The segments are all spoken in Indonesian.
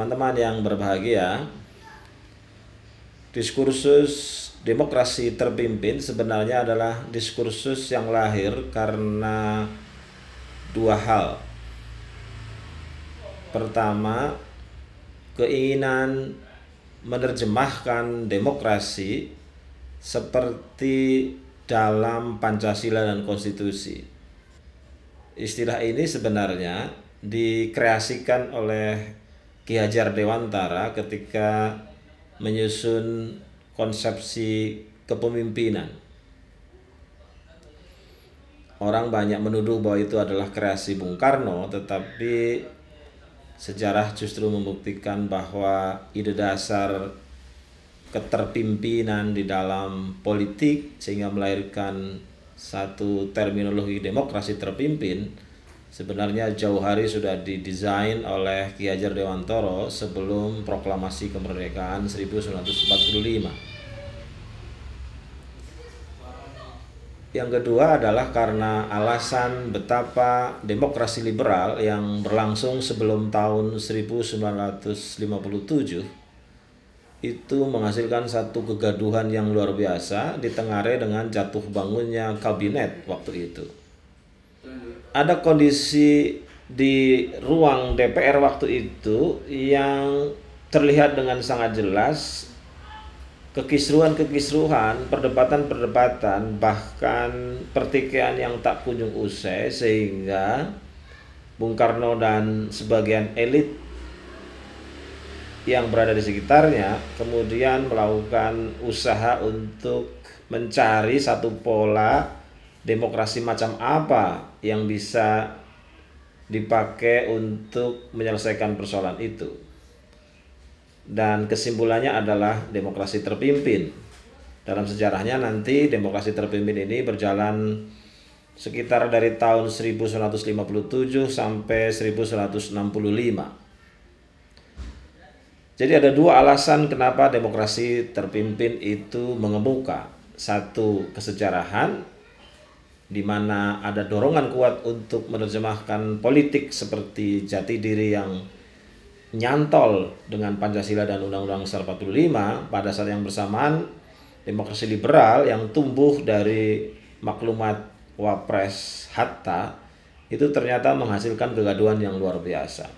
Teman-teman yang berbahagia, diskursus demokrasi terpimpin sebenarnya adalah diskursus yang lahir karena dua hal. Pertama, keinginan menerjemahkan demokrasi seperti dalam Pancasila dan konstitusi. Istilah ini sebenarnya dikreasikan oleh Ki Hajar Dewantara ketika menyusun konsepsi kepemimpinan. Orang banyak menuduh bahwa itu adalah kreasi Bung Karno, tetapi sejarah justru membuktikan bahwa ide dasar keterpimpinan di dalam politik sehingga melahirkan satu terminologi demokrasi terpimpin sebenarnya jauh hari sudah didesain oleh Ki Hajar Dewantara sebelum proklamasi kemerdekaan 1945. Yang kedua adalah karena alasan betapa demokrasi liberal yang berlangsung sebelum tahun 1957 itu menghasilkan satu kegaduhan yang luar biasa ditengarai dengan jatuh bangunnya kabinet waktu itu. Ada kondisi di ruang DPR waktu itu yang terlihat dengan sangat jelas kekisruhan, perdebatan, bahkan pertikaian yang tak kunjung usai, sehingga Bung Karno dan sebagian elit yang berada di sekitarnya kemudian melakukan usaha untuk mencari satu pola demokrasi macam apa yang bisa dipakai untuk menyelesaikan persoalan itu. Dan kesimpulannya adalah demokrasi terpimpin. Dalam sejarahnya nanti demokrasi terpimpin ini berjalan sekitar dari tahun 1957 sampai 1965. Jadi ada dua alasan kenapa demokrasi terpimpin itu mengemuka. Satu, kesejarahan, di mana ada dorongan kuat untuk menerjemahkan politik seperti jati diri yang nyantol dengan Pancasila dan Undang-Undang Dasar 45. Pada saat yang bersamaan, demokrasi liberal yang tumbuh dari maklumat Wapres Hatta itu ternyata menghasilkan kegaduhan yang luar biasa.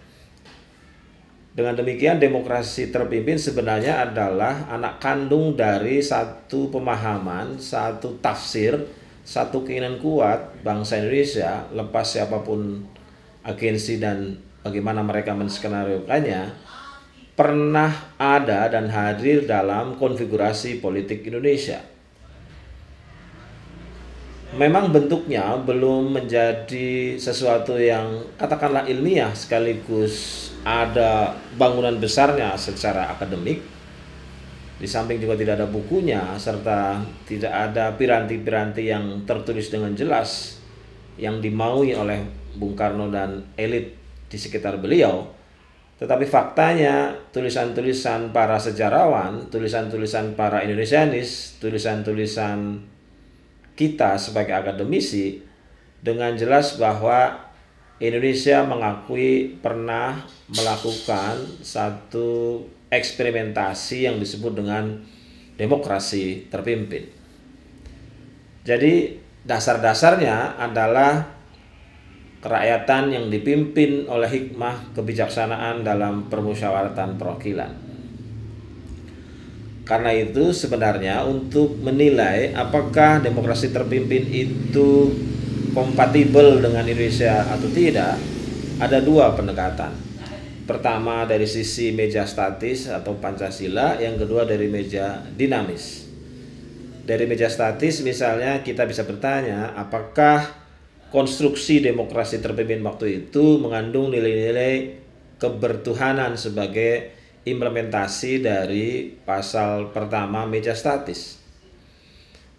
Dengan demikian, demokrasi terpimpin sebenarnya adalah anak kandung dari satu pemahaman, satu tafsir, satu keinginan kuat bangsa Indonesia, lepas siapapun agensi dan bagaimana mereka menskenariokannya, pernah ada dan hadir dalam konfigurasi politik Indonesia. Memang bentuknya belum menjadi sesuatu yang katakanlah ilmiah sekaligus ada bangunan besarnya secara akademik. Di samping juga tidak ada bukunya serta tidak ada piranti-piranti yang tertulis dengan jelas yang dimaui oleh Bung Karno dan elit di sekitar beliau. Tetapi faktanya tulisan-tulisan para sejarawan, tulisan-tulisan para Indonesianis, tulisan-tulisan kita sebagai akademisi dengan jelas bahwa Indonesia mengakui pernah melakukan satu eksperimentasi yang disebut dengan demokrasi terpimpin. Jadi dasar-dasarnya adalah kerakyatan yang dipimpin oleh hikmah kebijaksanaan dalam permusyawaratan perwakilan. Karena itu sebenarnya untuk menilai apakah demokrasi terpimpin itu kompatibel dengan Indonesia atau tidak, ada dua pendekatan. Pertama dari sisi meja statis atau Pancasila, yang kedua dari meja dinamis. Dari meja statis misalnya kita bisa bertanya apakah konstruksi demokrasi terpimpin waktu itu mengandung nilai-nilai kebertuhanan sebagai implementasi dari pasal pertama meja statis.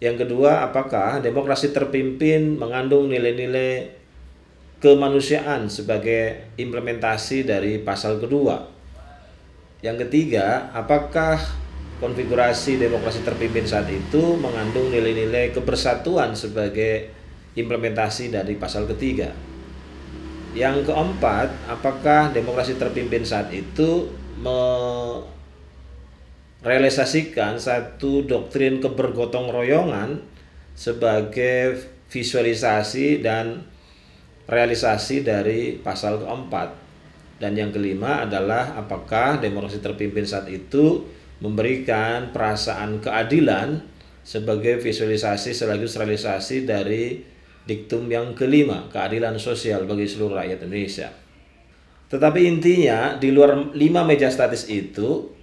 Yang kedua, apakah demokrasi terpimpin mengandung nilai-nilai kemanusiaan sebagai implementasi dari pasal kedua. Yang ketiga, apakah konfigurasi demokrasi terpimpin saat itu mengandung nilai-nilai kebersatuan sebagai implementasi dari pasal ketiga. Yang keempat, apakah demokrasi terpimpin saat itu merealisasikan satu doktrin kebergotong royongan sebagai visualisasi dan realisasi dari pasal keempat. Dan yang kelima adalah apakah demokrasi terpimpin saat itu memberikan perasaan keadilan sebagai visualisasi sekaligus realisasi dari diktum yang kelima, keadilan sosial bagi seluruh rakyat Indonesia. Tetapi intinya di luar 5 meja statis itu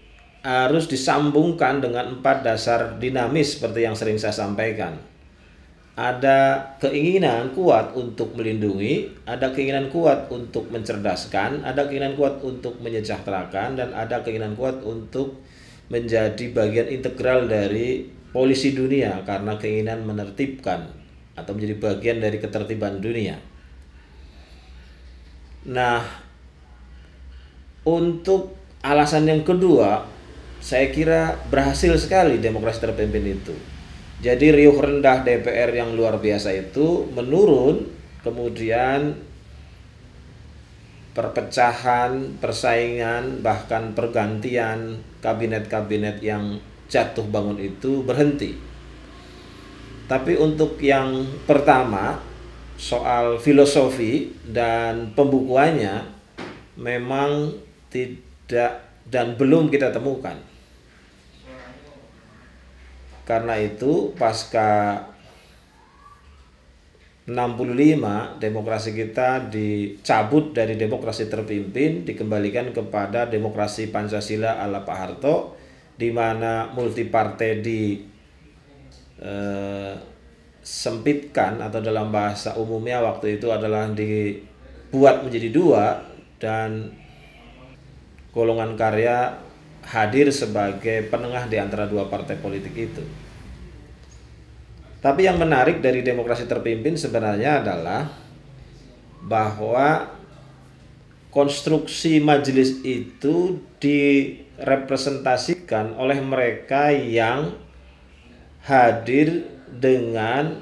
harus disambungkan dengan 4 dasar dinamis seperti yang sering saya sampaikan. Ada keinginan kuat untuk melindungi, ada keinginan kuat untuk mencerdaskan, ada keinginan kuat untuk menyejahterakan, dan ada keinginan kuat untuk menjadi bagian integral dari polisi dunia karena keinginan menertibkan atau menjadi bagian dari ketertiban dunia. Nah, untuk alasan yang kedua, saya kira berhasil sekali demokrasi terpimpin itu. Jadi riuh rendah DPR yang luar biasa itu menurun, kemudian perpecahan, persaingan, bahkan pergantian kabinet-kabinet yang jatuh bangun itu berhenti. Tapi untuk yang pertama, soal filosofi dan pembukuannya memang tidak dan belum kita temukan. Karena itu pasca 65 demokrasi kita dicabut dari demokrasi terpimpin, dikembalikan kepada demokrasi Pancasila ala Pak Harto, di mana multipartai disempitkan atau dalam bahasa umumnya waktu itu adalah dibuat menjadi 2 dan golongan karya hadir sebagai penengah di antara 2 partai politik itu. Tapi yang menarik dari demokrasi terpimpin sebenarnya adalah bahwa konstruksi majelis itu direpresentasikan oleh mereka yang hadir dengan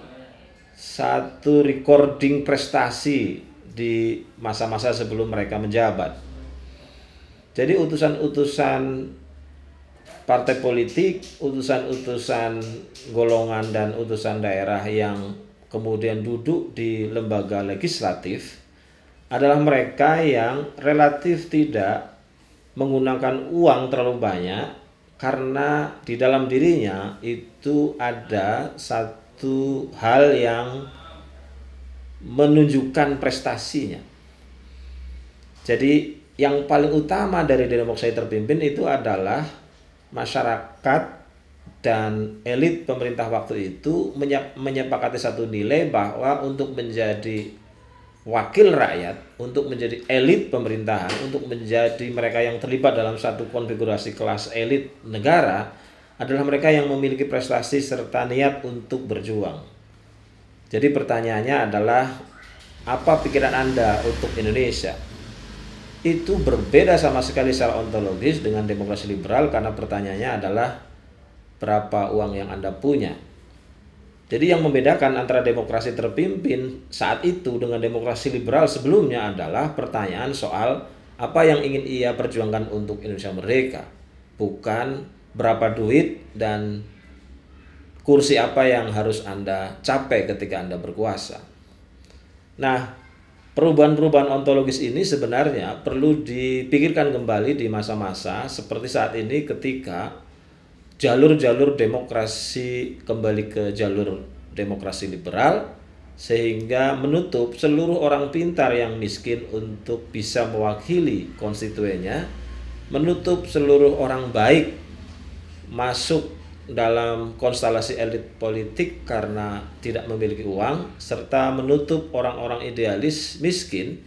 satu recording prestasi di masa-masa sebelum mereka menjabat. Jadi utusan-utusan partai politik, utusan-utusan golongan dan utusan daerah yang kemudian duduk di lembaga legislatif adalah mereka yang relatif tidak menggunakan uang terlalu banyak karena di dalam dirinya itu ada satu hal yang menunjukkan prestasinya. Jadi yang paling utama dari demokrasi terpimpin itu adalah masyarakat dan elit pemerintah waktu itu menyepakati satu nilai bahwa untuk menjadi wakil rakyat, untuk menjadi elit pemerintahan, untuk menjadi mereka yang terlibat dalam satu konfigurasi kelas elit negara adalah mereka yang memiliki prestasi serta niat untuk berjuang. Jadi pertanyaannya adalah, apa pikiran Anda untuk Indonesia? Itu berbeda sama sekali secara ontologis dengan demokrasi liberal karena pertanyaannya adalah berapa uang yang Anda punya. Jadi yang membedakan antara demokrasi terpimpin saat itu dengan demokrasi liberal sebelumnya adalah pertanyaan soal apa yang ingin ia perjuangkan untuk Indonesia merdeka, bukan berapa duit dan kursi apa yang harus Anda capai ketika Anda berkuasa. Nah, perubahan-perubahan ontologis ini sebenarnya perlu dipikirkan kembali di masa-masa seperti saat ini ketika jalur-jalur demokrasi kembali ke jalur demokrasi liberal sehingga menutup seluruh orang pintar yang miskin untuk bisa mewakili konstituennya, menutup seluruh orang baik masuk dalam konstelasi elit politik karena tidak memiliki uang, serta menutup orang-orang idealis miskin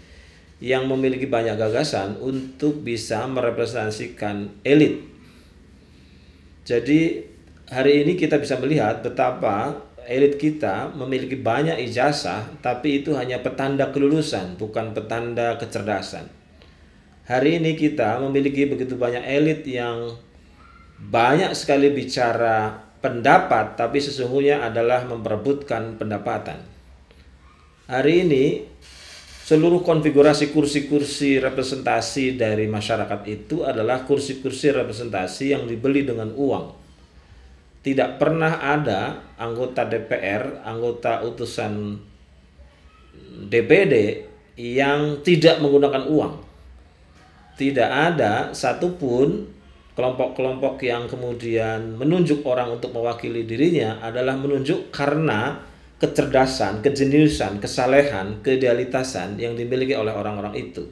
yang memiliki banyak gagasan untuk bisa merepresentasikan elit. Jadi hari ini kita bisa melihat betapa elit kita memiliki banyak ijazah, tapi itu hanya petanda kelulusan, bukan petanda kecerdasan. Hari ini kita memiliki begitu banyak elit yang banyak sekali bicara pendapat, tapi sesungguhnya adalah memperebutkan pendapatan. Hari ini seluruh konfigurasi kursi-kursi representasi dari masyarakat itu adalah kursi-kursi representasi yang dibeli dengan uang. Tidak pernah ada anggota DPR, anggota utusan DPD yang tidak menggunakan uang. Tidak ada satupun kelompok-kelompok yang kemudian menunjuk orang untuk mewakili dirinya adalah menunjuk karena kecerdasan, kejeniusan, kesalehan, keidealitasan yang dimiliki oleh orang-orang itu.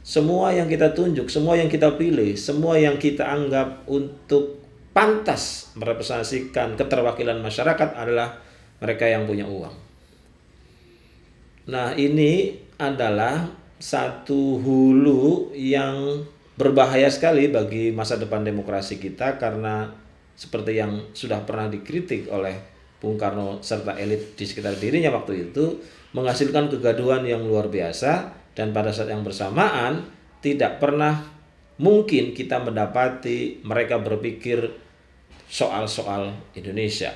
Semua yang kita tunjuk, semua yang kita pilih, semua yang kita anggap untuk pantas merepresentasikan keterwakilan masyarakat adalah mereka yang punya uang. Nah, ini adalah satu hulu yang berbahaya sekali bagi masa depan demokrasi kita, karena seperti yang sudah pernah dikritik oleh Bung Karno serta elit di sekitar dirinya waktu itu, menghasilkan kegaduhan yang luar biasa, dan pada saat yang bersamaan tidak pernah mungkin kita mendapati mereka berpikir soal-soal Indonesia,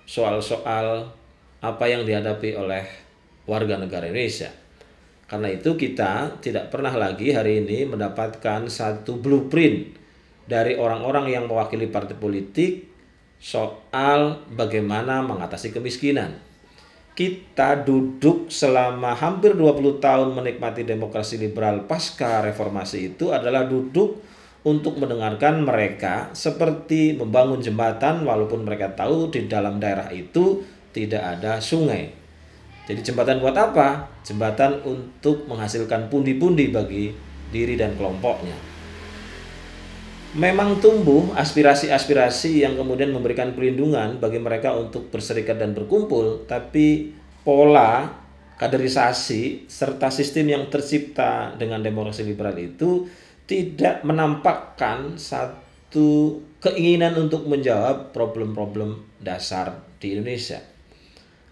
soal-soal apa yang dihadapi oleh warga negara Indonesia. Karena itu kita tidak pernah lagi hari ini mendapatkan satu blueprint dari orang-orang yang mewakili partai politik soal bagaimana mengatasi kemiskinan. Kita duduk selama hampir 20 tahun menikmati demokrasi liberal pasca reformasi itu adalah duduk untuk mendengarkan mereka seperti membangun jembatan walaupun mereka tahu di dalam daerah itu tidak ada sungai. Jadi jembatan buat apa? Jembatan untuk menghasilkan pundi-pundi bagi diri dan kelompoknya. Memang tumbuh aspirasi-aspirasi yang kemudian memberikan perlindungan bagi mereka untuk berserikat dan berkumpul, tapi pola kaderisasi serta sistem yang tercipta dengan demokrasi liberal itu tidak menampakkan satu keinginan untuk menjawab problem-problem dasar di Indonesia.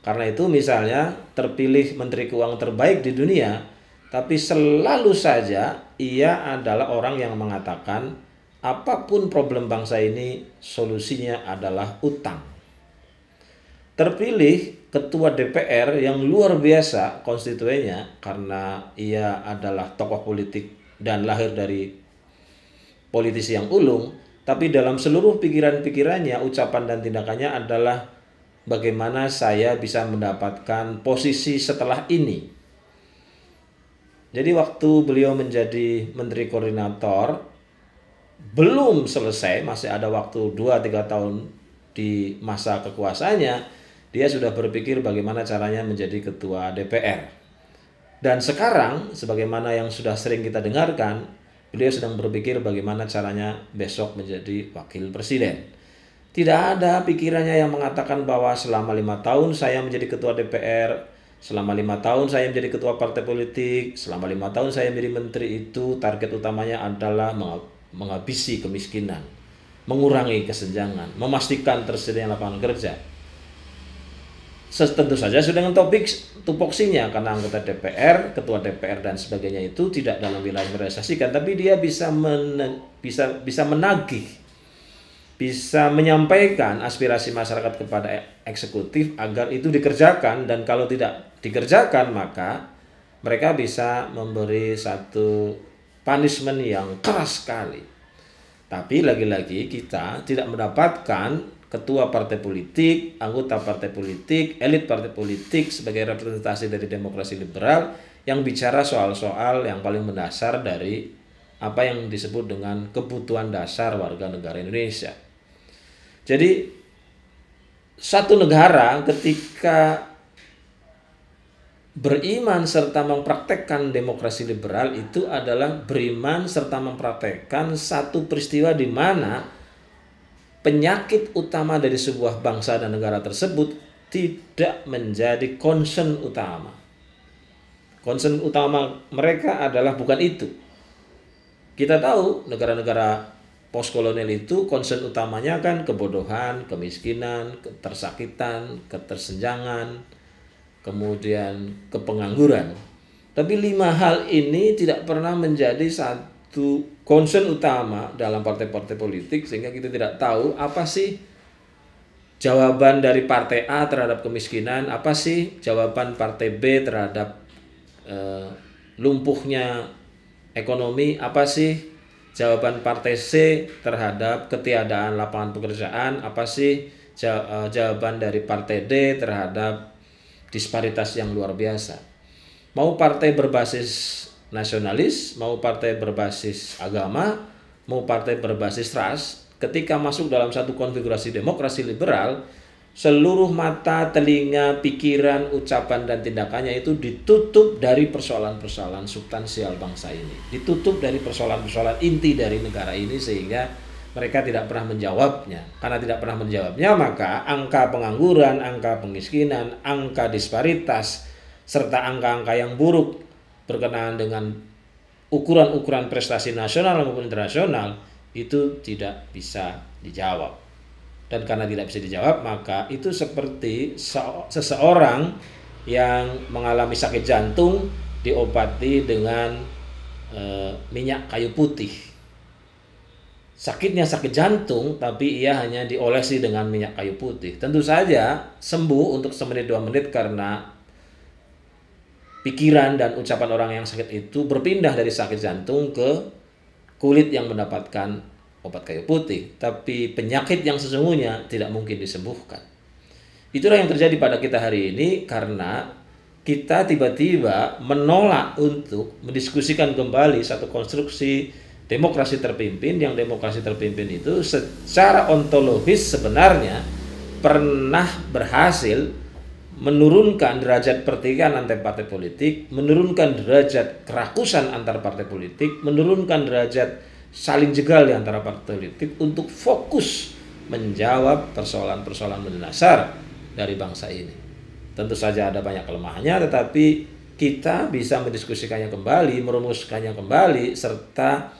Karena itu misalnya terpilih Menteri Keuangan terbaik di dunia, tapi selalu saja ia adalah orang yang mengatakan apapun problem bangsa ini solusinya adalah utang. Terpilih ketua DPR yang luar biasa konstituennya karena ia adalah tokoh politik dan lahir dari politisi yang ulung, tapi dalam seluruh pikiran-pikirannya, ucapan dan tindakannya adalah bagaimana saya bisa mendapatkan posisi setelah ini. Jadi waktu beliau menjadi Menteri Koordinator, belum selesai, masih ada waktu 2-3 tahun di masa kekuasaannya, dia sudah berpikir bagaimana caranya menjadi ketua DPR. Dan sekarang, sebagaimana yang sudah sering kita dengarkan, beliau sedang berpikir bagaimana caranya besok menjadi wakil presiden. Tidak ada pikirannya yang mengatakan bahwa selama 5 tahun saya menjadi ketua DPR, selama 5 tahun saya menjadi ketua partai politik, selama 5 tahun saya menjadi menteri, itu target utamanya adalah menghabisi kemiskinan, mengurangi kesenjangan, memastikan tersedianya lapangan kerja. Tentu saja sudah dengan topik tupoksinya, karena anggota DPR, ketua DPR dan sebagainya itu tidak dalam wilayah merealisasikan, tapi dia bisa menagih, bisa menyampaikan aspirasi masyarakat kepada eksekutif agar itu dikerjakan, dan kalau tidak dikerjakan maka mereka bisa memberi satu punishment yang keras sekali. Tapi lagi-lagi kita tidak mendapatkan ketua partai politik, anggota partai politik, elit partai politik sebagai representasi dari demokrasi liberal yang bicara soal-soal yang paling mendasar dari apa yang disebut dengan kebutuhan dasar warga negara Indonesia. Jadi satu negara ketika beriman serta mempraktekkan demokrasi liberal itu adalah beriman serta mempraktekkan satu peristiwa di mana penyakit utama dari sebuah bangsa dan negara tersebut tidak menjadi concern utama. Concern utama mereka adalah bukan itu. Kita tahu negara-negara postkolonial itu concern utamanya kan kebodohan, kemiskinan, ketersakitan, ketersenjangan, kemudian kepengangguran. Tapi 5 hal ini tidak pernah menjadi satu concern utama dalam partai-partai politik, sehingga kita tidak tahu apa sih jawaban dari partai A terhadap kemiskinan, apa sih jawaban partai B terhadap eh, lumpuhnya ekonomi, apa sih jawaban Partai C terhadap ketiadaan lapangan pekerjaan, apa sih jawaban dari Partai D terhadap disparitas yang luar biasa. Mau partai berbasis nasionalis, mau partai berbasis agama, mau partai berbasis ras, ketika masuk dalam satu konfigurasi demokrasi liberal, seluruh mata, telinga, pikiran, ucapan, dan tindakannya itu ditutup dari persoalan-persoalan substansial bangsa ini. Ditutup dari persoalan-persoalan inti dari negara ini, sehingga mereka tidak pernah menjawabnya. Karena tidak pernah menjawabnya, maka angka pengangguran, angka kemiskinan, angka disparitas, serta angka-angka yang buruk berkenaan dengan ukuran-ukuran prestasi nasional maupun internasional itu tidak bisa dijawab. Dan karena tidak bisa dijawab, maka itu seperti seseorang yang mengalami sakit jantung diobati dengan minyak kayu putih. Sakitnya sakit jantung, tapi ia hanya diolesi dengan minyak kayu putih. Tentu saja sembuh untuk semenit 2 menit karena pikiran dan ucapan orang yang sakit itu berpindah dari sakit jantung ke kulit yang mendapatkan obat kayu putih, tapi penyakit yang sesungguhnya tidak mungkin disembuhkan. Itulah yang terjadi pada kita hari ini, karena kita tiba-tiba menolak untuk mendiskusikan kembali satu konstruksi demokrasi terpimpin, yang demokrasi terpimpin itu secara ontologis sebenarnya pernah berhasil menurunkan derajat pertikaian antar partai politik, menurunkan derajat kerakusan antar partai politik, menurunkan derajat saling jegal di antara partai politik untuk fokus menjawab persoalan-persoalan mendasar dari bangsa ini. Tentu saja ada banyak kelemahannya, tetapi kita bisa mendiskusikannya kembali, merumuskannya kembali, serta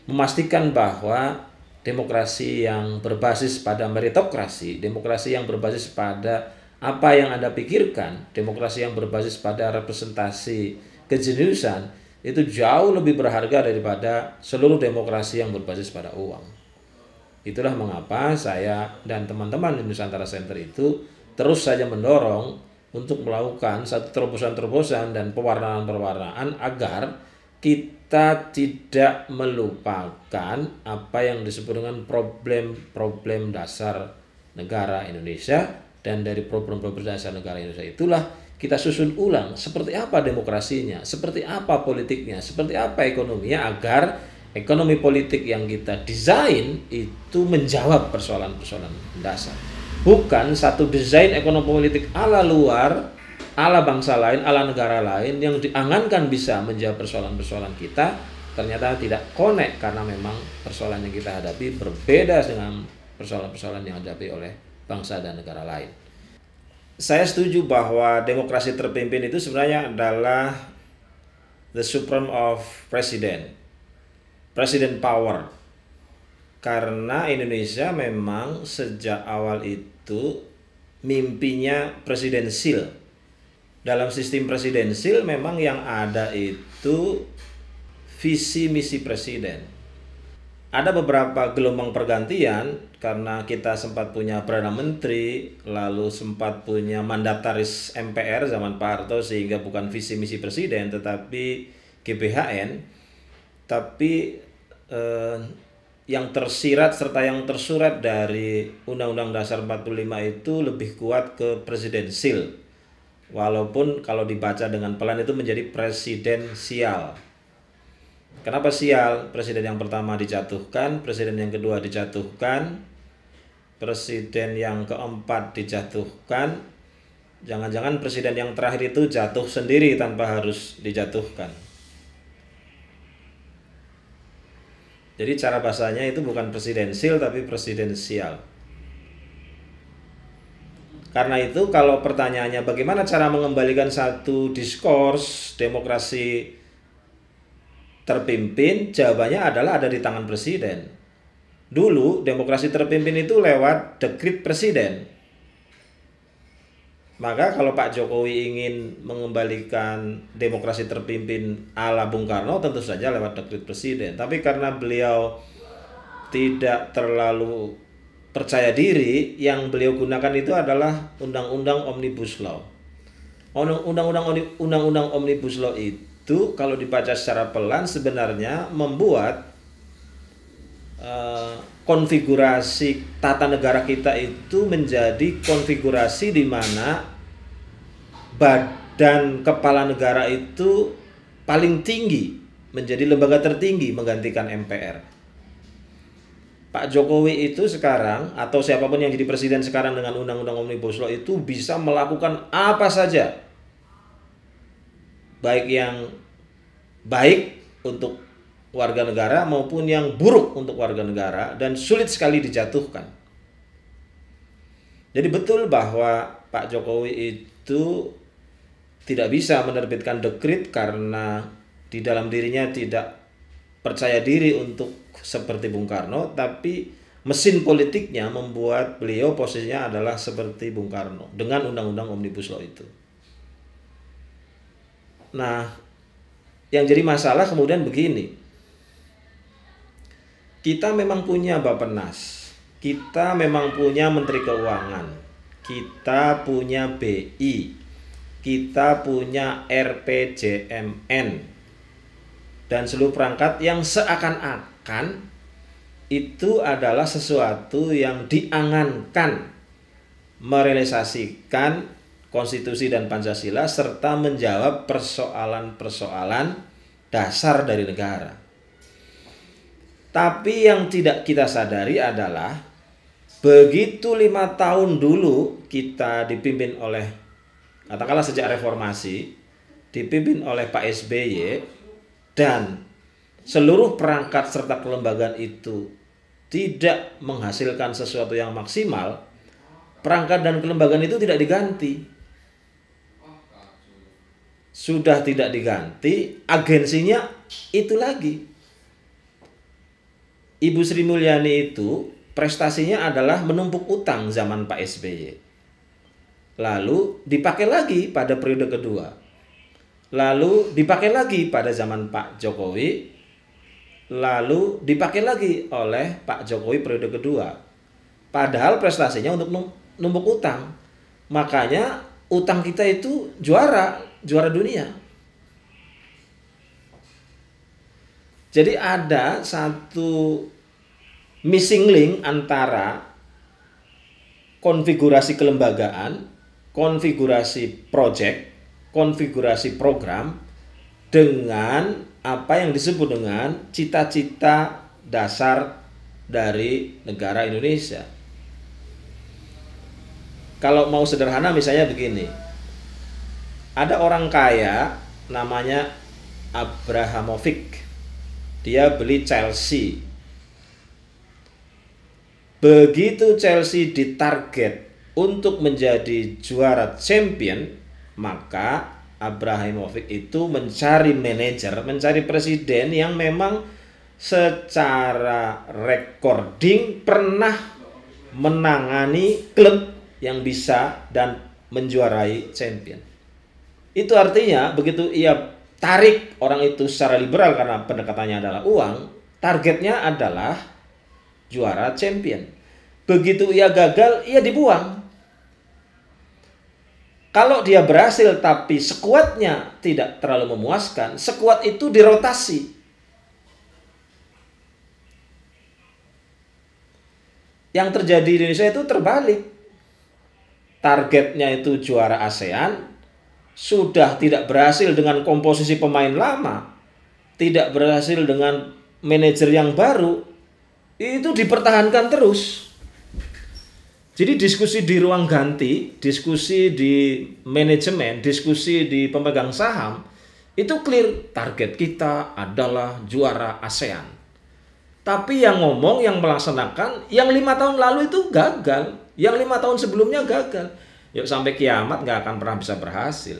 memastikan bahwa demokrasi yang berbasis pada meritokrasi, demokrasi yang berbasis pada apa yang Anda pikirkan, demokrasi yang berbasis pada representasi kejeniusan, itu jauh lebih berharga daripada seluruh demokrasi yang berbasis pada uang. Itulah mengapa saya dan teman-teman di Nusantara Center itu terus saja mendorong untuk melakukan satu terobosan-terobosan dan pewarnaan-pewarnaan agar kita tidak melupakan apa yang disebut dengan problem-problem dasar negara Indonesia. Dan dari problem-problem dasar negara Indonesia itulah kita susun ulang seperti apa demokrasinya, seperti apa politiknya, seperti apa ekonominya, agar ekonomi politik yang kita desain itu menjawab persoalan-persoalan dasar. Bukan satu desain ekonomi politik ala luar, ala bangsa lain, ala negara lain yang diangankan bisa menjawab persoalan-persoalan kita, ternyata tidak connect karena memang persoalan yang kita hadapi berbeda dengan persoalan-persoalan yang dihadapi oleh bangsa dan negara lain. Saya setuju bahwa demokrasi terpimpin itu sebenarnya adalah the supreme of president power. Karena Indonesia memang sejak awal itu mimpinya presidensil. Dalam sistem presidensil memang yang ada itu visi misi presiden. Ada beberapa gelombang pergantian karena kita sempat punya Perdana Menteri, lalu sempat punya mandataris MPR zaman Pak Harto, sehingga bukan visi misi presiden tetapi GBHN. Tapi yang tersirat serta yang tersurat dari Undang-Undang Dasar 45 itu lebih kuat ke presidensil. Walaupun kalau dibaca dengan pelan itu menjadi presidensial. Kenapa sial? Presiden yang pertama dijatuhkan, presiden yang kedua dijatuhkan, presiden yang keempat dijatuhkan. Jangan-jangan presiden yang terakhir itu jatuh sendiri tanpa harus dijatuhkan. Jadi cara bahasanya itu bukan presidensil tapi presidensial. Karena itu kalau pertanyaannya bagaimana cara mengembalikan satu diskurs demokrasi terpimpin, jawabannya adalah ada di tangan presiden. Dulu demokrasi terpimpin itu lewat dekret presiden. Maka kalau Pak Jokowi ingin mengembalikan demokrasi terpimpin ala Bung Karno, tentu saja lewat dekret presiden. Tapi karena beliau tidak terlalu percaya diri, yang beliau gunakan itu adalah Undang-Undang Omnibus Law. Undang-undang Omnibus Law itu kalau dibaca secara pelan sebenarnya membuat konfigurasi tata negara kita itu menjadi konfigurasi di mana badan kepala negara itu paling tinggi, menjadi lembaga tertinggi menggantikan MPR. Pak Jokowi itu sekarang atau siapapun yang jadi presiden sekarang dengan undang-undang Omnibus Law itu bisa melakukan apa saja, baik yang baik untuk warga negara maupun yang buruk untuk warga negara, dan sulit sekali dijatuhkan. Jadi betul bahwa Pak Jokowi itu tidak bisa menerbitkan dekret karena di dalam dirinya tidak percaya diri untuk seperti Bung Karno, tapi mesin politiknya membuat beliau posisinya adalah seperti Bung Karno dengan undang-undang Omnibus Law itu. Nah, yang jadi masalah kemudian begini. Kita memang punya Bappenas, kita memang punya Menteri Keuangan, kita punya BI, kita punya RPJMN, dan seluruh perangkat yang seakan-akan itu adalah sesuatu yang diangankan merealisasikan konstitusi dan Pancasila serta menjawab persoalan-persoalan dasar dari negara. Tapi yang tidak kita sadari adalah begitu 5 tahun dulu kita dipimpin oleh, katakanlah sejak reformasi, dipimpin oleh Pak SBY, dan seluruh perangkat serta kelembagaan itu tidak menghasilkan sesuatu yang maksimal, perangkat dan kelembagaan itu tidak diganti. Sudah tidak diganti, agensinya itu lagi. Ibu Sri Mulyani itu prestasinya adalah menumpuk utang zaman Pak SBY. Lalu dipakai lagi pada periode kedua. Lalu dipakai lagi pada zaman Pak Jokowi. Lalu dipakai lagi oleh Pak Jokowi periode kedua. Padahal prestasinya untuk numpuk utang. Makanya utang kita itu juara dunia. Jadi ada satu missing link antara konfigurasi kelembagaan, konfigurasi project, konfigurasi program dengan apa yang disebut dengan cita-cita dasar dari negara Indonesia. Kalau mau sederhana misalnya begini. Ada orang kaya namanya Abrahamovic. Dia beli Chelsea. Begitu Chelsea ditarget untuk menjadi juara champion, maka Abrahamovic itu mencari manajer, mencari presiden yang memang secara recording pernah menangani klub yang bisa dan menjuarai champion. Itu artinya begitu ia tarik orang itu secara liberal karena pendekatannya adalah uang, targetnya adalah juara champion. Begitu ia gagal, ia dibuang. Kalau dia berhasil tapi skuadnya tidak terlalu memuaskan, skuad itu dirotasi. Yang terjadi di Indonesia itu terbalik. Targetnya itu juara ASEAN, sudah tidak berhasil dengan komposisi pemain lama, tidak berhasil dengan manajer yang baru, itu dipertahankan terus. Jadi diskusi di ruang ganti, diskusi di manajemen, diskusi di pemegang saham, itu clear, target kita adalah juara ASEAN. Tapi yang ngomong, yang melaksanakan, yang 5 tahun lalu itu gagal, yang 5 tahun sebelumnya gagal. Yuk sampai kiamat nggak akan pernah bisa berhasil.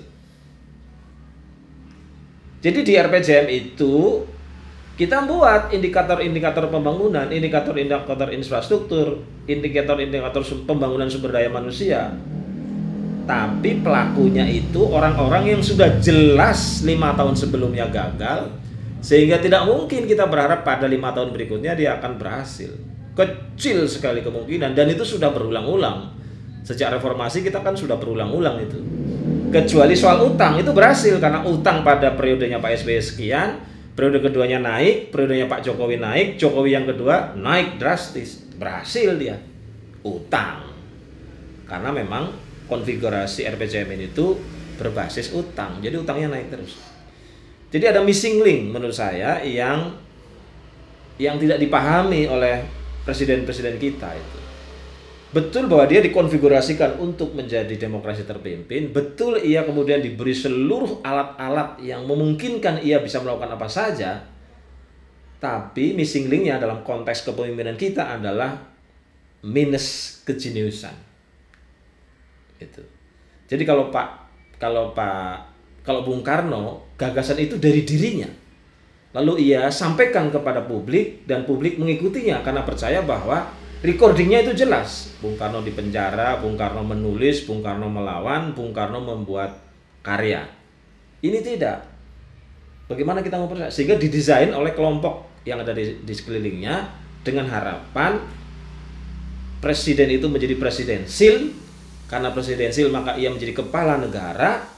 Jadi di RPJM itu kita buat indikator-indikator pembangunan, indikator-indikator infrastruktur, indikator-indikator pembangunan sumber daya manusia. Tapi pelakunya itu orang-orang yang sudah jelas 5 tahun sebelumnya gagal, sehingga tidak mungkin kita berharap pada 5 tahun berikutnya dia akan berhasil. Kecil sekali kemungkinan, dan itu sudah berulang-ulang. Sejak reformasi kita kan sudah berulang-ulang itu. Kecuali soal utang, itu berhasil karena utang pada periodenya Pak SBY sekian, periode keduanya naik, periodenya Pak Jokowi naik, Jokowi yang kedua naik drastis. Berhasil dia. Utang. Karena memang konfigurasi RPJMN itu berbasis utang. Jadi utangnya naik terus. Jadi ada missing link menurut saya yang tidak dipahami oleh presiden-presiden kita itu. Betul bahwa dia dikonfigurasikan untuk menjadi demokrasi terpimpin, betul ia kemudian diberi seluruh alat-alat yang memungkinkan ia bisa melakukan apa saja, tapi missing link-nya dalam konteks kepemimpinan kita adalah minus kejeniusan. Itu. Jadi kalau Bung Karno, gagasan itu dari dirinya. Lalu ia sampaikan kepada publik dan publik mengikutinya karena percaya bahwa recordingnya itu jelas. Bung Karno di penjara, Bung Karno menulis, Bung Karno melawan, Bung Karno membuat karya. Ini tidak. Bagaimana kita mau percaya? Sehingga didesain oleh kelompok yang ada di sekelilingnya dengan harapan presiden itu menjadi presidensil. Karena presidensil maka ia menjadi kepala negara.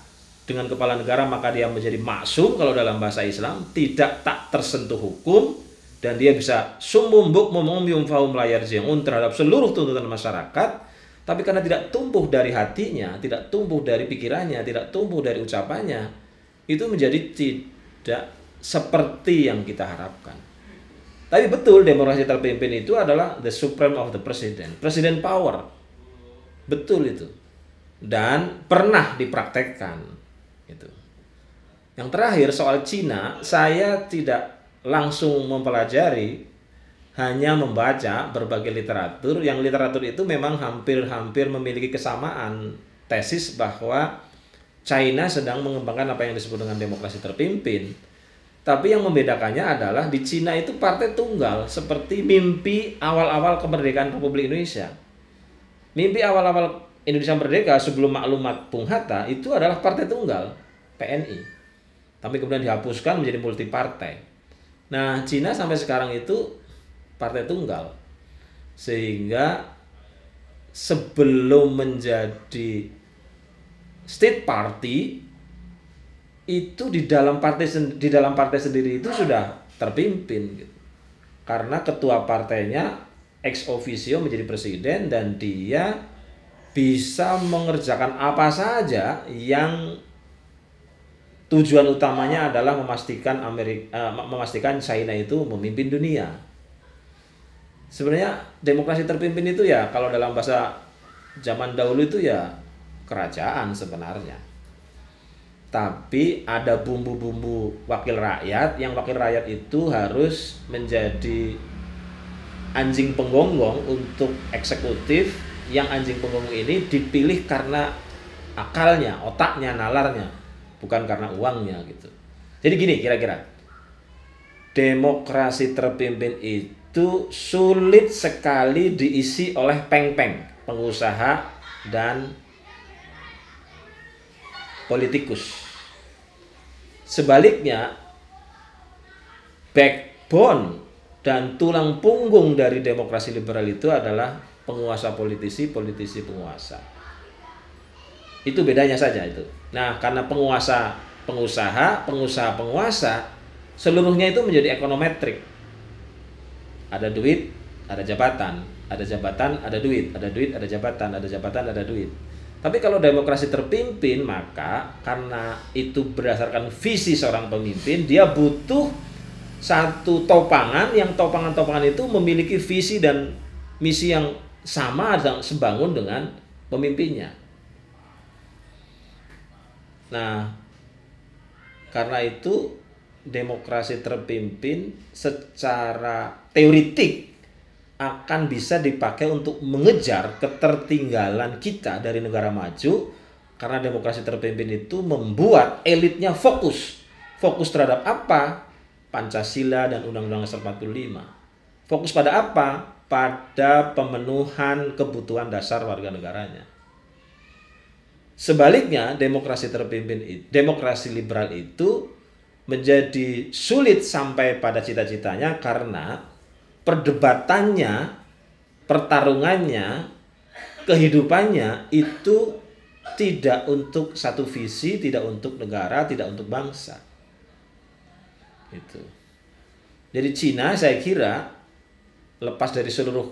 Dengan kepala negara maka dia menjadi maksum kalau dalam bahasa Islam, tidak tak tersentuh hukum, dan dia bisa summum bukmum umyum fahum la yarji'un terhadap seluruh tuntutan masyarakat. Tapi karena tidak tumbuh dari hatinya, tidak tumbuh dari pikirannya, tidak tumbuh dari ucapannya, itu menjadi tidak seperti yang kita harapkan. Tapi betul, demokrasi terpimpin itu adalah the supreme of the president power. Betul itu. Dan pernah dipraktekkan. Gitu. Yang terakhir soal Cina, saya tidak langsung mempelajari, hanya membaca berbagai literatur. Yang literatur itu memang hampir-hampir memiliki kesamaan tesis bahwa China sedang mengembangkan apa yang disebut dengan demokrasi terpimpin. Tapi yang membedakannya adalah di Cina itu partai tunggal, seperti mimpi awal-awal kemerdekaan Republik Indonesia. Mimpi awal-awal Indonesia merdeka sebelum maklumat Bung Hatta itu adalah partai tunggal, PNI. Tapi kemudian dihapuskan menjadi multi partai. Nah, Cina sampai sekarang itu partai tunggal. Sehingga sebelum menjadi state party itu di dalam partai sendiri itu sudah terpimpin gitu. Karena ketua partainya ex officio menjadi presiden dan dia bisa mengerjakan apa saja yang tujuan utamanya adalah memastikan China itu memimpin dunia. Sebenarnya demokrasi terpimpin itu ya kalau dalam bahasa zaman dahulu itu ya kerajaan sebenarnya. Tapi ada bumbu-bumbu wakil rakyat, yang wakil rakyat itu harus menjadi anjing penggonggong untuk eksekutif, yang anjing penggonggong ini dipilih karena akalnya, otaknya, nalarnya, bukan karena uangnya gitu. Jadi gini kira-kira, demokrasi terpimpin itu sulit sekali diisi oleh peng-peng, pengusaha dan politikus. Sebaliknya, backbone dan tulang punggung dari demokrasi liberal itu adalah penguasa politisi penguasa. Itu bedanya saja itu. Nah, karena pengusaha, seluruhnya itu menjadi ekonometrik. Ada duit, ada jabatan, ada duit, ada jabatan, ada duit. Tapi kalau demokrasi terpimpin, maka karena itu berdasarkan visi seorang pemimpin, dia butuh satu topangan, yang topangan-topangan itu memiliki visi dan misi yang sama dan sebangun dengan pemimpinnya. Nah, karena itu demokrasi terpimpin secara teoritik akan bisa dipakai untuk mengejar ketertinggalan kita dari negara maju, karena demokrasi terpimpin itu membuat elitnya fokus terhadap apa? Pancasila dan Undang-Undang Dasar 45. Fokus pada apa? Pada pemenuhan kebutuhan dasar warga negaranya. Sebaliknya, demokrasi liberal itu menjadi sulit sampai pada cita-citanya karena perdebatannya, pertarungannya, kehidupannya itu tidak untuk satu visi, tidak untuk negara, tidak untuk bangsa. Itu. Jadi Cina saya kira lepas dari seluruh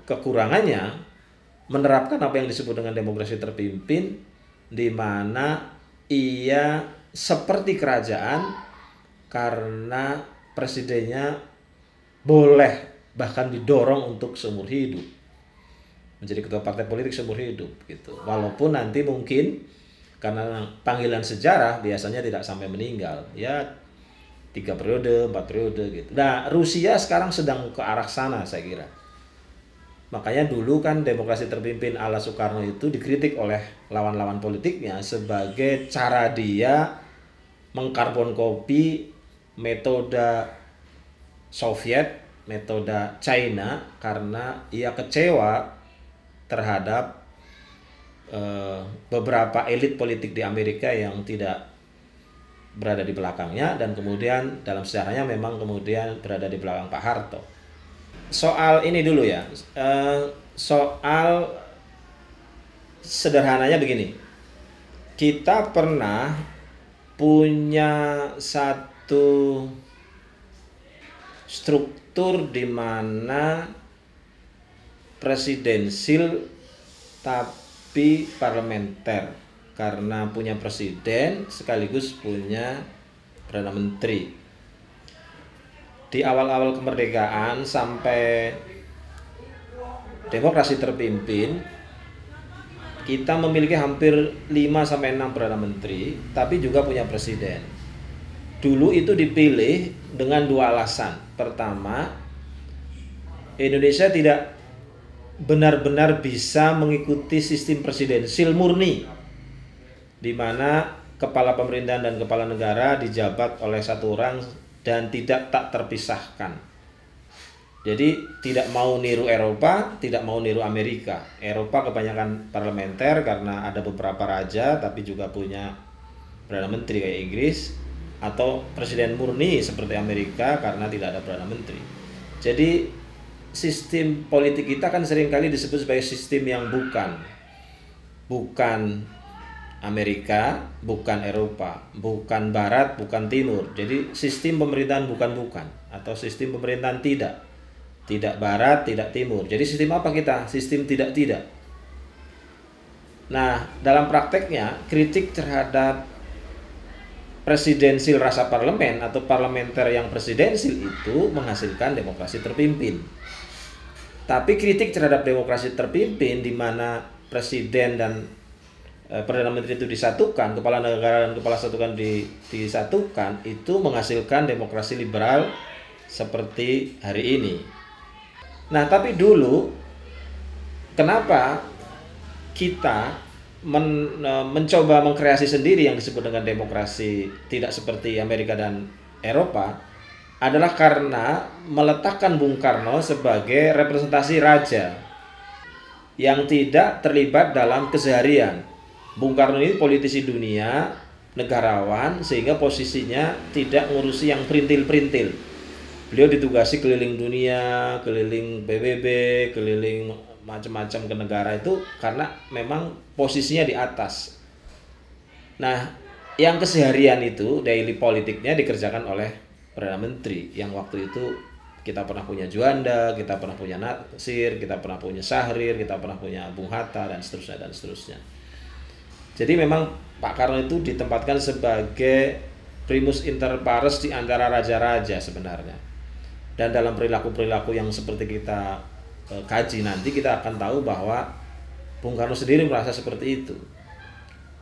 kekurangannya menerapkan apa yang disebut dengan demokrasi terpimpin, di mana ia seperti kerajaan karena presidennya boleh bahkan didorong untuk seumur hidup menjadi ketua partai politik seumur hidup gitu. Walaupun nanti mungkin karena panggilan sejarah biasanya tidak sampai meninggal, ya 3 periode, 4 periode gitu. Nah, Rusia sekarang sedang ke arah sana saya kira. Makanya dulu kan demokrasi terpimpin ala Soekarno itu dikritik oleh lawan-lawan politiknya sebagai cara dia mengkarbon copy metode Soviet, metode China, karena ia kecewa terhadap beberapa elit politik di Amerika yang tidak berada di belakangnya, dan kemudian dalam sejarahnya memang kemudian berada di belakang Pak Harto. Soal ini dulu ya, soal sederhananya begini, kita pernah punya satu struktur di mana presidensil tapi parlementer, karena punya presiden sekaligus punya perdana menteri. Di awal-awal kemerdekaan sampai demokrasi terpimpin, kita memiliki hampir 5-6 perdana menteri, tapi juga punya presiden. Dulu itu dipilih dengan 2 alasan. Pertama, Indonesia tidak benar-benar bisa mengikuti sistem presidensil murni, di mana kepala pemerintahan dan kepala negara dijabat oleh satu orang dan tak terpisahkan. Jadi tidak mau niru Eropa, tidak mau niru Amerika. Eropa kebanyakan parlementer karena ada beberapa raja, tapi juga punya perdana menteri kayak Inggris, atau presiden murni seperti Amerika karena tidak ada perdana menteri. Jadi sistem politik kita kan seringkali disebut sebagai sistem yang bukan Amerika, bukan Eropa, bukan Barat, bukan Timur. Jadi sistem pemerintahan bukan atau sistem pemerintahan tidak Barat, tidak Timur. Jadi sistem apa kita? Sistem tidak. Nah, dalam prakteknya kritik terhadap presidensil rasa parlemen atau parlementer yang presidensil itu menghasilkan demokrasi terpimpin. Tapi kritik terhadap demokrasi terpimpin di mana presiden dan perdana menteri itu disatukan, kepala negara dan kepala satukan disatukan, itu menghasilkan demokrasi liberal seperti hari ini. Nah, tapi dulu kenapa kita mencoba mengkreasi sendiri yang disebut dengan demokrasi tidak seperti Amerika dan Eropa, adalah karena meletakkan Bung Karno sebagai representasi raja yang tidak terlibat dalam keseharian. Bung Karno ini politisi dunia, negarawan, sehingga posisinya tidak ngurusi yang perintil-perintil. Beliau ditugasi keliling dunia, keliling PBB, keliling macam-macam ke negara itu karena memang posisinya di atas. Nah, yang keseharian itu, daily politiknya dikerjakan oleh Perdana Menteri, yang waktu itu kita pernah punya Juanda, kita pernah punya Natsir, kita pernah punya Syahrir, kita pernah punya Bung Hatta, dan seterusnya. Jadi memang Pak Karno itu ditempatkan sebagai primus inter pares di antara raja-raja sebenarnya. Dan dalam perilaku-perilaku yang seperti kita kaji nanti, kita akan tahu bahwa Bung Karno sendiri merasa seperti itu.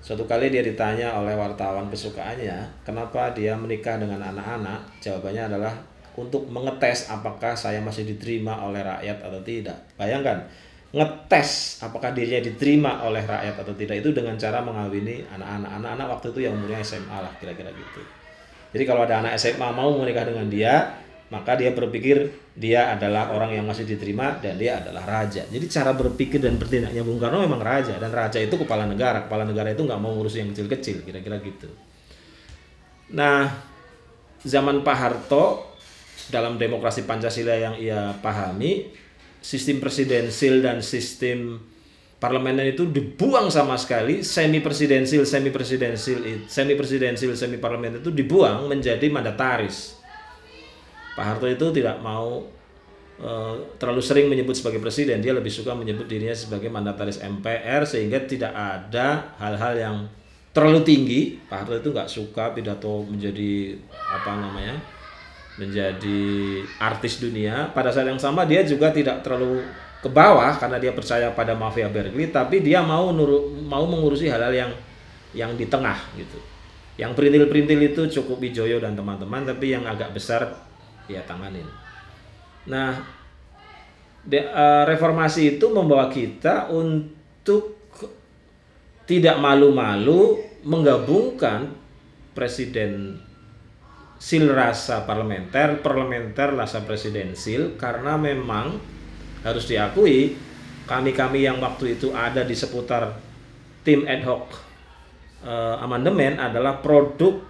Suatu kali dia ditanya oleh wartawan kesukaannya, kenapa dia menikah dengan anak-anak? Jawabannya adalah untuk mengetes apakah saya masih diterima oleh rakyat atau tidak. Bayangkan, ngetes apakah dirinya diterima oleh rakyat atau tidak itu dengan cara mengawini anak-anak. Anak-anak waktu itu yang umurnya SMA lah, kira-kira gitu. Jadi kalau ada anak SMA mau menikah dengan dia, maka dia berpikir dia adalah orang yang masih diterima dan dia adalah raja. Jadi cara berpikir dan bertindaknya Bung Karno memang raja, dan raja itu kepala negara. Kepala negara itu nggak mau ngurus yang kecil-kecil, kira-kira gitu. Nah, zaman Pak Harto, dalam demokrasi Pancasila yang ia pahami, sistem presidensil dan sistem Parlemen itu dibuang sama sekali, semi presidensil, semi parlemen itu dibuang menjadi mandataris. Pak Harto itu tidak mau terlalu sering menyebut sebagai presiden, dia lebih suka menyebut dirinya sebagai mandataris MPR, sehingga tidak ada hal-hal yang terlalu tinggi. Pak Harto itu nggak suka pidato menjadi menjadi artis dunia. Pada saat yang sama dia juga tidak terlalu ke bawah karena dia percaya pada mafia Berkeley, tapi dia mau mengurusi hal-hal yang di tengah gitu. Yang perintil-perintil itu cukup Wijoyo dan teman-teman, tapi yang agak besar ya tanganin. Nah, reformasi itu membawa kita untuk tidak malu-malu menggabungkan presidensil rasa parlementer rasa presidensil, karena memang harus diakui kami yang waktu itu ada di seputar tim ad hoc amandemen adalah produk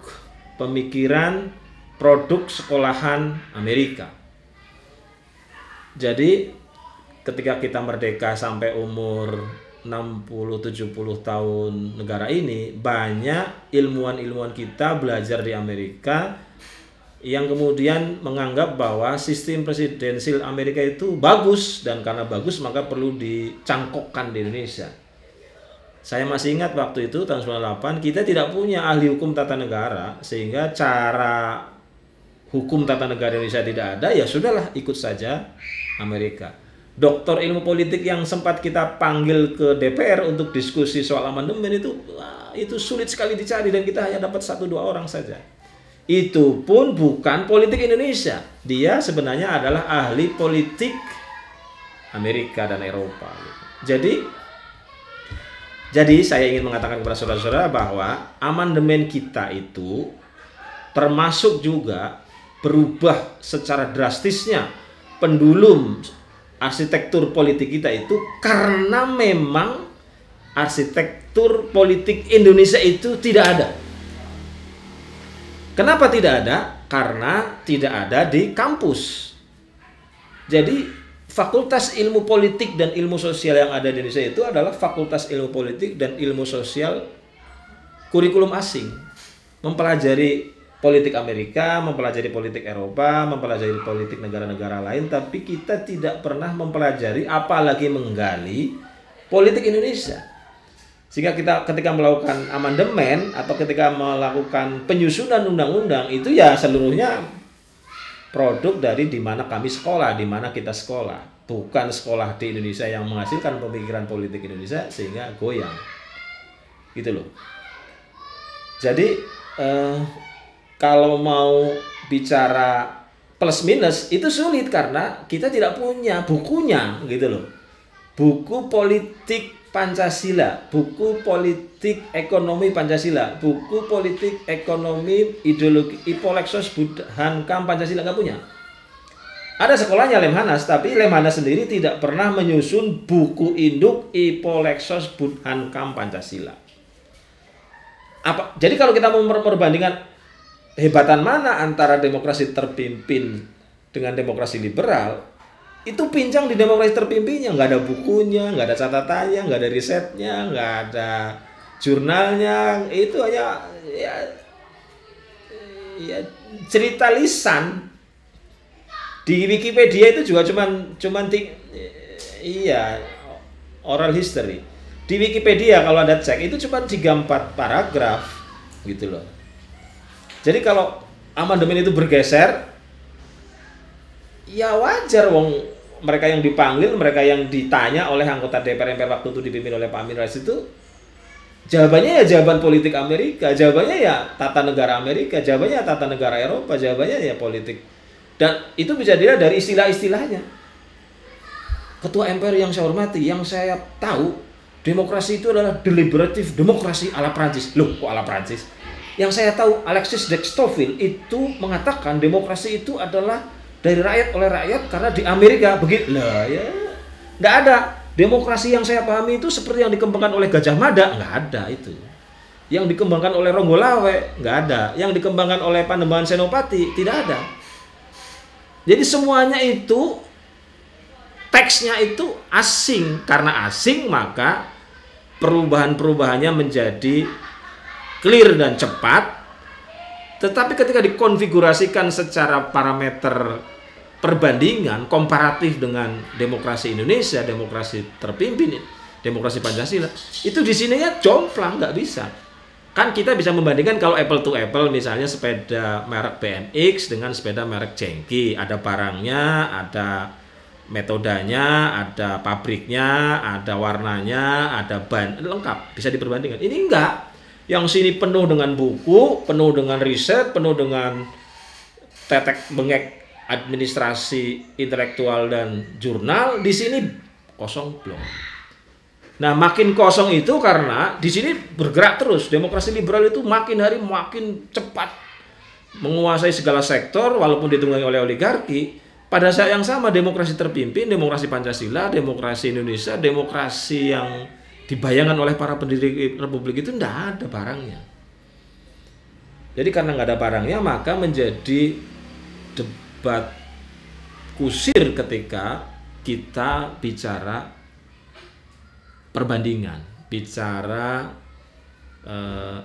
pemikiran, produk sekolahan Amerika. Jadi ketika kita merdeka sampai umur 60-70 tahun negara ini, banyak ilmuwan-ilmuwan kita belajar di Amerika yang kemudian menganggap bahwa sistem presidensil Amerika itu bagus, dan karena bagus maka perlu dicangkokkan di Indonesia. Saya masih ingat waktu itu tahun 98 kita tidak punya ahli hukum tata negara, sehingga cara hukum tata negara Indonesia tidak ada, ya sudahlah ikut saja Amerika. Doktor ilmu politik yang sempat kita panggil ke DPR untuk diskusi soal amandemen itu sulit sekali dicari, dan kita hanya dapat 1-2 orang saja. Itu pun bukan politik Indonesia. Dia sebenarnya adalah ahli politik Amerika dan Eropa. Jadi saya ingin mengatakan kepada saudara-saudara bahwa amandemen kita itu termasuk juga berubah secara drastisnya pendulum arsitektur politik kita itu, karena memang arsitektur politik Indonesia itu tidak ada. Kenapa tidak ada? Karena tidak ada di kampus. Jadi Fakultas Ilmu Politik dan Ilmu Sosial yang ada di Indonesia itu adalah Fakultas Ilmu Politik dan Ilmu Sosial kurikulum asing. Mempelajari politik Amerika, mempelajari politik Eropa, mempelajari politik negara-negara lain, tapi kita tidak pernah mempelajari, apalagi menggali politik Indonesia. Sehingga kita ketika melakukan amandemen atau ketika melakukan penyusunan undang-undang itu ya seluruhnya produk dari di mana kami sekolah, di mana kita sekolah. Bukan sekolah di Indonesia yang menghasilkan pemikiran politik Indonesia sehingga goyang. Gitu loh. Jadi kalau mau bicara plus minus itu sulit karena kita tidak punya bukunya gitu loh. Buku politik Pancasila, buku politik ekonomi Pancasila, buku politik ekonomi ideologi Ipolexos Budhankam Pancasila nggak punya. Ada sekolahnya Lemhanas, tapi Lemhanas sendiri tidak pernah menyusun buku induk Ipolexos Budhankam Pancasila. Jadi kalau kita mau perbandingan hebatan mana antara demokrasi terpimpin dengan demokrasi liberal, itu pincang di demokrasi terpimpinnya, nggak ada bukunya, nggak ada catatannya, nggak ada risetnya, nggak ada jurnalnya, itu hanya ya cerita lisan. Di Wikipedia itu juga cuman oral history. Di Wikipedia kalau ada cek itu cuma 3-4 paragraf gitu loh. Jadi kalau amandemen itu bergeser, ya wajar wong mereka yang dipanggil, mereka yang ditanya oleh anggota DPR MPR waktu itu dipimpin oleh Pak Amin Rais itu jawabannya ya jawaban politik Amerika, jawabannya ya tata negara Amerika, jawabannya ya tata negara Eropa, jawabannya ya politik. Dan itu bisa dilihat dari istilah-istilahnya. Ketua MPR yang saya hormati, yang saya tahu demokrasi itu adalah deliberative demokrasi ala Prancis. Loh, kok ala Prancis? Yang saya tahu Alexis de Tocqueville itu mengatakan demokrasi itu adalah dari rakyat oleh rakyat, karena di Amerika begitu lah ya. Nggak ada demokrasi yang saya pahami itu seperti yang dikembangkan oleh Gajah Mada, nggak ada itu. Yang dikembangkan oleh Ronggolawe nggak ada, yang dikembangkan oleh Panembahan Senopati tidak ada. Jadi semuanya itu teksnya itu asing. Karena asing maka perubahan-perubahannya menjadi clear dan cepat. Tetapi ketika dikonfigurasikan secara parameter perbandingan komparatif dengan demokrasi Indonesia, demokrasi terpimpin, demokrasi Pancasila, itu di sininya jomplang, nggak bisa. Kan kita bisa membandingkan kalau apple to apple, misalnya sepeda merek BMX dengan sepeda merek Jengki, ada barangnya, ada metodenya, ada pabriknya, ada warnanya, ada ban, lengkap, bisa diperbandingkan. Ini enggak. Yang sini penuh dengan buku, penuh dengan riset, penuh dengan tetek bengek administrasi intelektual dan jurnal. Di sini kosong blok. Nah, makin kosong itu karena di sini bergerak terus. Demokrasi liberal itu makin hari makin cepat menguasai segala sektor walaupun ditunggangi oleh oligarki. Pada saat yang sama demokrasi terpimpin, demokrasi Pancasila, demokrasi Indonesia, demokrasi yang dibayangkan oleh para pendiri republik itu tidak ada barangnya. Jadi karena nggak ada barangnya maka menjadi debat kusir ketika kita bicara perbandingan, bicara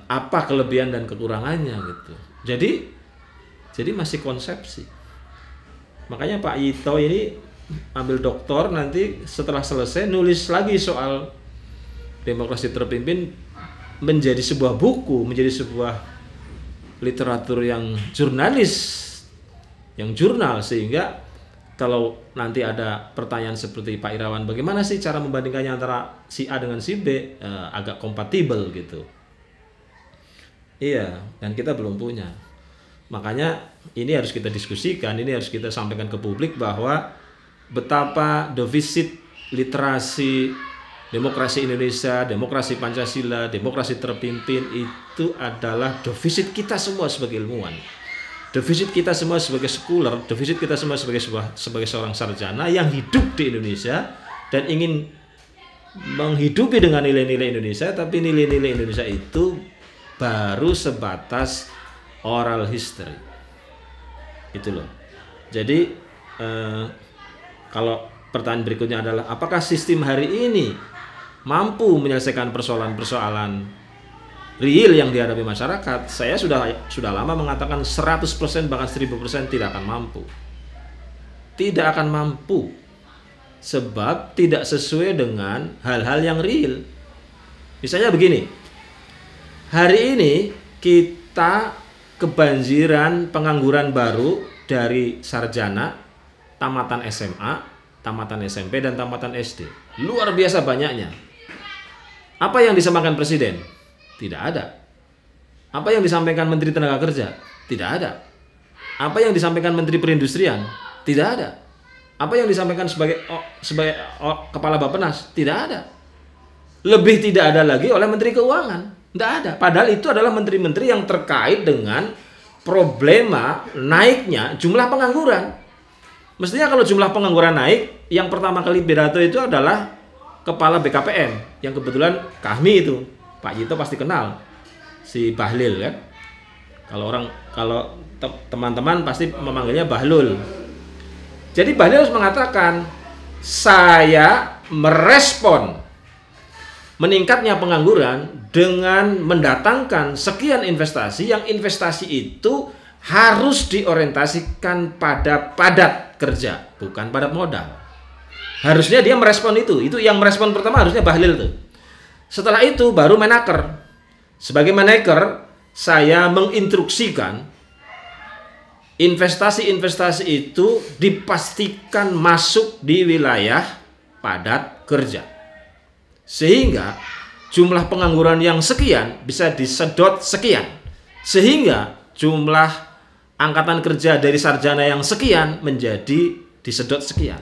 apa kelebihan dan kekurangannya gitu. Jadi masih konsepsi. Makanya Pak Yito ini ambil doktor, nanti setelah selesai nulis lagi soal demokrasi terpimpin menjadi sebuah buku, menjadi sebuah literatur yang jurnalis, yang jurnal, sehingga kalau nanti ada pertanyaan seperti Pak Irawan, bagaimana sih cara membandingkannya antara si A dengan si B, agak kompatibel gitu. Iya, dan kita belum punya. Makanya ini harus kita diskusikan, ini harus kita sampaikan ke publik bahwa betapa defisit literasi demokrasi Indonesia, demokrasi Pancasila, demokrasi terpimpin itu adalah defisit kita semua sebagai ilmuwan. Defisit kita semua sebagai sekuler, defisit kita semua sebagai seorang sarjana yang hidup di Indonesia dan ingin menghidupi dengan nilai-nilai Indonesia, tapi nilai-nilai Indonesia itu baru sebatas oral history. Itu loh. Jadi kalau pertanyaan berikutnya adalah apakah sistem hari ini mampu menyelesaikan persoalan-persoalan real yang dihadapi masyarakat? Saya sudah lama mengatakan 100% bahkan 1000% tidak akan mampu. Tidak akan mampu. Sebab tidak sesuai dengan hal-hal yang real. Misalnya begini. Hari ini kita kebanjiran pengangguran baru dari sarjana, tamatan SMA, tamatan SMP, dan tamatan SD. Luar biasa banyaknya. Apa yang disampaikan Presiden? Tidak ada. Apa yang disampaikan Menteri Tenaga Kerja? Tidak ada. Apa yang disampaikan Menteri Perindustrian? Tidak ada. Apa yang disampaikan sebagai Kepala Bappenas? Tidak ada. Lebih tidak ada lagi oleh Menteri Keuangan. Tidak ada. Padahal itu adalah menteri-menteri yang terkait dengan problema naiknya jumlah pengangguran. Mestinya kalau jumlah pengangguran naik, yang pertama kali pidato itu adalah Kepala BKPM, yang kebetulan kami itu, Pak Yito pasti kenal, si Bahlil kan. Kalau teman-teman pasti memanggilnya Bahlul. Jadi Bahlil harus mengatakan, saya merespon meningkatnya pengangguran dengan mendatangkan sekian investasi, yang investasi itu harus diorientasikan pada padat kerja, bukan padat modal. Harusnya dia merespon itu yang merespon pertama harusnya Bahlil tuh. Setelah itu baru Menaker. Sebagai Menaker, saya menginstruksikan investasi-investasi itu dipastikan masuk di wilayah padat kerja. Sehingga jumlah pengangguran yang sekian bisa disedot sekian. Sehingga jumlah angkatan kerja dari sarjana yang sekian menjadi disedot sekian.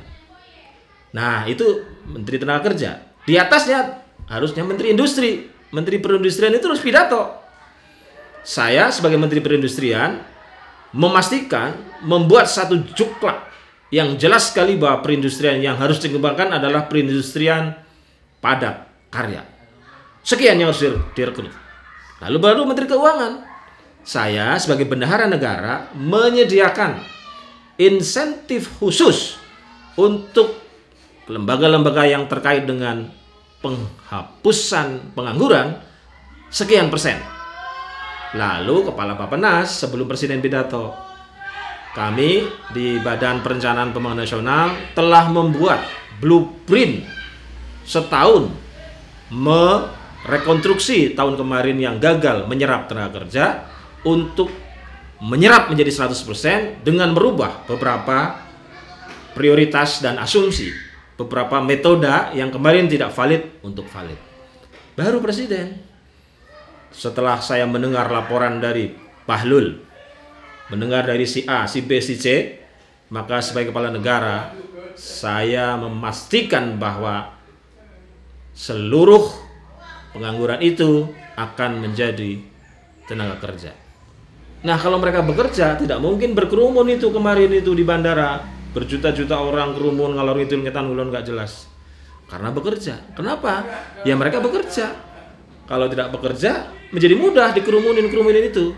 Nah, itu Menteri Tenaga Kerja. Di atasnya harusnya Menteri Industri. Menteri Perindustrian itu harus pidato. Saya sebagai Menteri Perindustrian memastikan membuat satu juklak yang jelas sekali bahwa perindustrian yang harus dikembangkan adalah perindustrian padat karya. Sekian yang harus direkrut. Lalu baru Menteri Keuangan. Saya sebagai bendahara negara menyediakan insentif khusus untuk lembaga-lembaga yang terkait dengan penghapusan pengangguran sekian persen. Lalu Kepala Bappenas sebelum Presiden pidato, kami di Badan Perencanaan Pembangunan Nasional telah membuat blueprint setahun merekonstruksi tahun kemarin yang gagal menyerap tenaga kerja untuk menyerap menjadi 100% dengan merubah beberapa prioritas dan asumsi, beberapa metode yang kemarin tidak valid untuk valid. Baru Presiden, setelah saya mendengar laporan dari Bahlul, mendengar dari si A, si B, si C, maka sebagai kepala negara saya memastikan bahwa seluruh pengangguran itu akan menjadi tenaga kerja. Nah, kalau mereka bekerja, tidak mungkin berkerumun itu kemarin itu di bandara. Berjuta-juta orang kerumun ngalor ngidul ngetan ngulon nggak jelas. Karena bekerja. Kenapa? Ya mereka bekerja. Kalau tidak bekerja, menjadi mudah dikerumunin itu.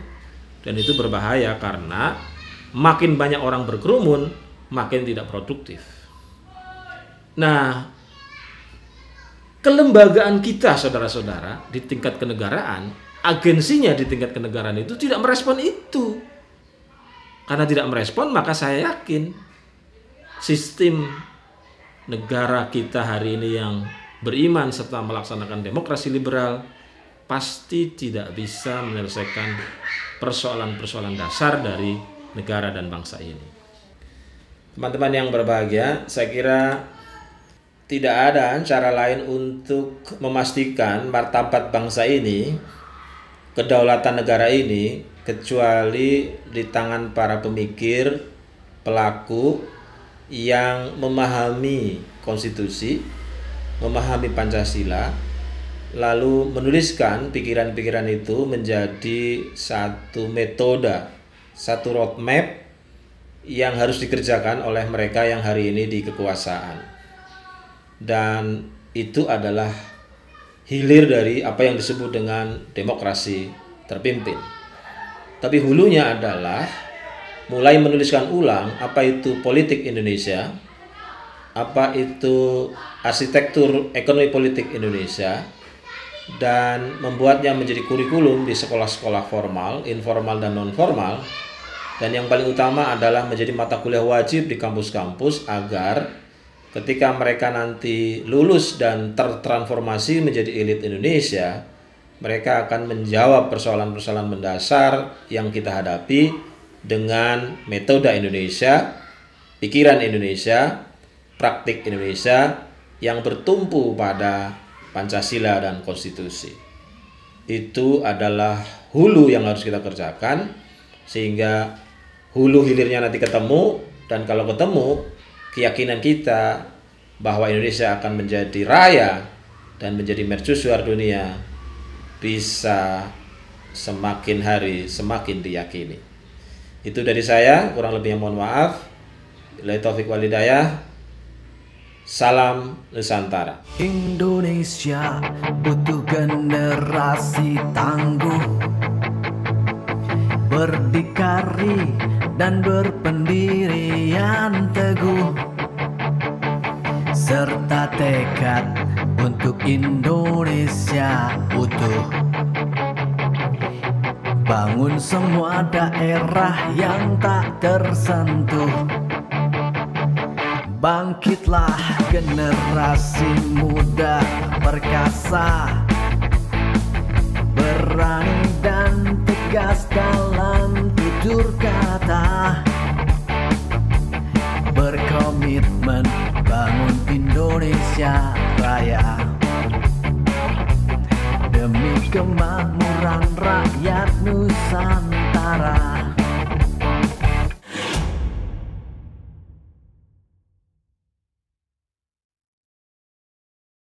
Dan itu berbahaya karena makin banyak orang berkerumun, makin tidak produktif. Nah, kelembagaan kita, saudara-saudara, di tingkat kenegaraan, agensinya di tingkat kenegaraan itu tidak merespon itu. Karena tidak merespon, maka saya yakin sistem negara kita hari ini yang beriman serta melaksanakan demokrasi liberal pasti tidak bisa menyelesaikan persoalan-persoalan dasar dari negara dan bangsa ini. Teman-teman yang berbahagia, saya kira tidak ada cara lain untuk memastikan martabat bangsa ini, kedaulatan negara ini, kecuali di tangan para pemikir, pelaku yang memahami konstitusi, memahami Pancasila, lalu menuliskan pikiran-pikiran itu menjadi satu metode, satu roadmap yang harus dikerjakan oleh mereka yang hari ini di kekuasaan. Dan itu adalah hilir dari apa yang disebut dengan demokrasi terpimpin. Tapi hulunya adalah mulai menuliskan ulang apa itu politik Indonesia, apa itu arsitektur ekonomi politik Indonesia, dan membuatnya menjadi kurikulum di sekolah-sekolah formal, informal, dan non-formal. Dan yang paling utama adalah menjadi mata kuliah wajib di kampus-kampus agar ketika mereka nanti lulus dan tertransformasi menjadi elit Indonesia, mereka akan menjawab persoalan-persoalan mendasar yang kita hadapi dengan metode Indonesia, pikiran Indonesia, praktik Indonesia yang bertumpu pada Pancasila dan konstitusi. Itu adalah hulu yang harus kita kerjakan sehingga hulu hilirnya nanti ketemu, dan kalau ketemu, keyakinan kita bahwa Indonesia akan menjadi raya dan menjadi mercusuar dunia bisa semakin hari semakin diyakini. Itu dari saya, kurang lebihnya mohon maaf. Billahi taufik wal hidayah. Salam Nusantara. Indonesia butuh generasi tangguh, berdikari dan berpendirian teguh, serta tekad untuk Indonesia utuh. Bangun semua daerah yang tak tersentuh. Bangkitlah generasi muda perkasa, berani dan tegas dalam tutur kata, berkomitmen bangun Indonesia Raya demi kemakmuran rakyat Nusantara.